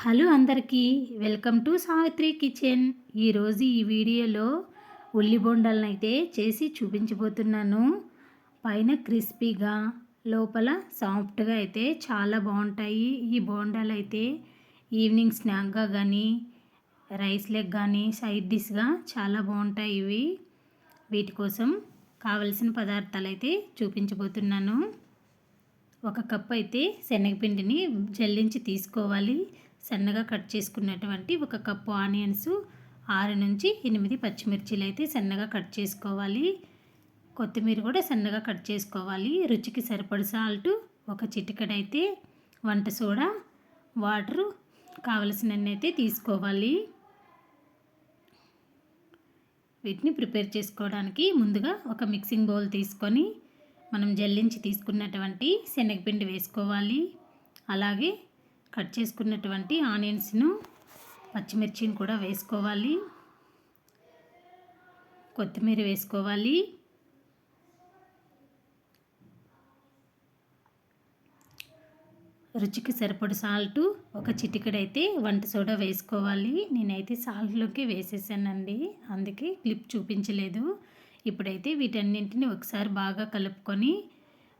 Hello అందరికీ welcome to Savitri kitchen. ఈరోజు ఈ వీడియోలో ఉల్లి బొండాలను అయితే చేసి చూపించబోతున్నాను. పైన క్రిస్పీగా లోపల సాఫ్ట్గా అయితే చాలా బాగుంటాయి. ఈ బోండాలు అయితే ఈవినింగ్ స్నాక్గా కానీ రైస్ లెగ్ కానీ సైడ్ డిష్గా చాలా బాగుంటాయి. వీటి కోసం కావలసిన పదార్థాలు అయితే చూపించబోతున్నాను. ఒక కప్ అయితే శనగపిండిని జల్లించి తీసుకోవాలి. సన్నగా కట్ చేసుకున్నటువంటి ఒక కప్పు ఆనియన్స్, 6 నుంచి 8 పచ్చిమిర్చీలు అయితే సన్నగా కట్ చేసుకోవాలి. కొత్తిమీర కూడా సన్నగా కట్ చేసుకోవాలి. రుచికి సరిపడ సాల్ట్, ఒక చిటికెడైతే వంట సోడా, వాటరు కావలసినన్ని అయితే తీసుకోవాలి. వీటిని ప్రిపేర్ చేసుకోవడానికి ముందుగా ఒక మిక్సింగ్ బౌల్ తీసుకొని మనం జల్లించి తీసుకున్నటువంటి శనగపిండి వేసుకోవాలి. అలాగే కట్ చేసుకున్నటువంటి ఆనియన్స్ను, పచ్చిమిర్చిని కూడా వేసుకోవాలి. కొత్తిమీర వేసుకోవాలి. రుచికి సరిపడు సాల్టు, ఒక చిటికెడైతే వంట సోడా వేసుకోవాలి. నేనైతే సాల్ట్లోకి వేసేసానండి, అందుకే క్లిప్ చూపించలేదు. ఇప్పుడైతే వీటన్నింటిని ఒకసారి బాగా కలుపుకొని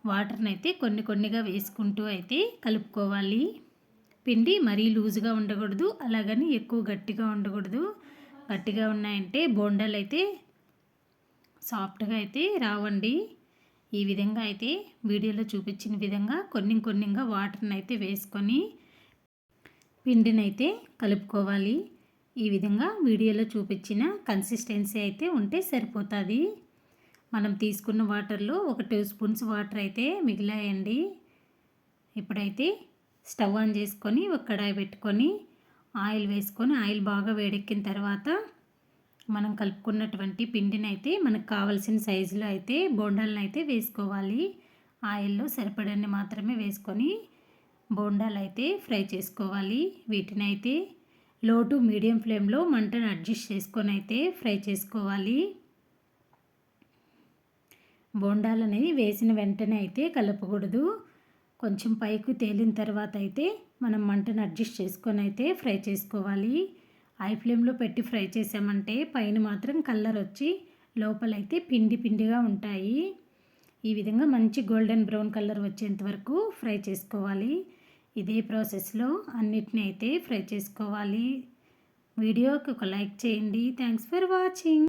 వాటర్ని అయితే కొన్ని కొన్నిగా వేసుకుంటూ అయితే కలుపుకోవాలి. పిండి మరీ లూజ్గా ఉండకూడదు, అలాగని ఎక్కువ గట్టిగా ఉండకూడదు. గట్టిగా ఉన్నాయంటే బోండాలు అయితే సాఫ్ట్గా అయితే రావండి. ఈ విధంగా అయితే వీడియోలో చూపించిన విధంగా కొన్నిగా వాటర్ని అయితే వేసుకొని పిండిని అయితే కలుపుకోవాలి. ఈ విధంగా వీడియోలో చూపించిన కన్సిస్టెన్సీ అయితే ఉంటే సరిపోతుంది. మనం తీసుకున్న వాటర్లో ఒక 2 స్పూన్స్ వాటర్ అయితే మిగిలాయండి. ఇప్పుడైతే స్టవ్ ఆన్ చేసుకొని ఒక కడాయి పెట్టుకొని ఆయిల్ వేసుకొని ఆయిల్ బాగా వేడెక్కిన తర్వాత మనం కలుపుకున్నటువంటి పిండిని అయితే మనకు కావాల్సిన సైజులో అయితే బోండాలను అయితే వేసుకోవాలి. ఆయిల్లో సరిపడన్ని మాత్రమే వేసుకొని బోండాలు అయితే ఫ్రై చేసుకోవాలి. వీటిని అయితే లో టు మీడియం ఫ్లేమ్లో మంటను అడ్జస్ట్ చేసుకొని అయితే ఫ్రై చేసుకోవాలి. బోండాలు అనేది వేసిన వెంటనే అయితే కలపకూడదు. కొంచెం పైకి తేలిన తర్వాత అయితే మనం మంటను అడ్జస్ట్ చేసుకొని అయితే ఫ్రై చేసుకోవాలి. హై ఫ్లేమ్లో పెట్టి ఫ్రై చేసామంటే పైన మాత్రం కలర్ వచ్చి లోపలైతే పిండిగా ఉంటాయి. ఈ విధంగా మంచి గోల్డెన్ బ్రౌన్ కలర్ వచ్చేంత వరకు ఫ్రై చేసుకోవాలి. ఇదే ప్రాసెస్లో అన్నిటిని అయితే ఫ్రై చేసుకోవాలి. వీడియోకి ఒక లైక్ చేయండి. Thanks for watching.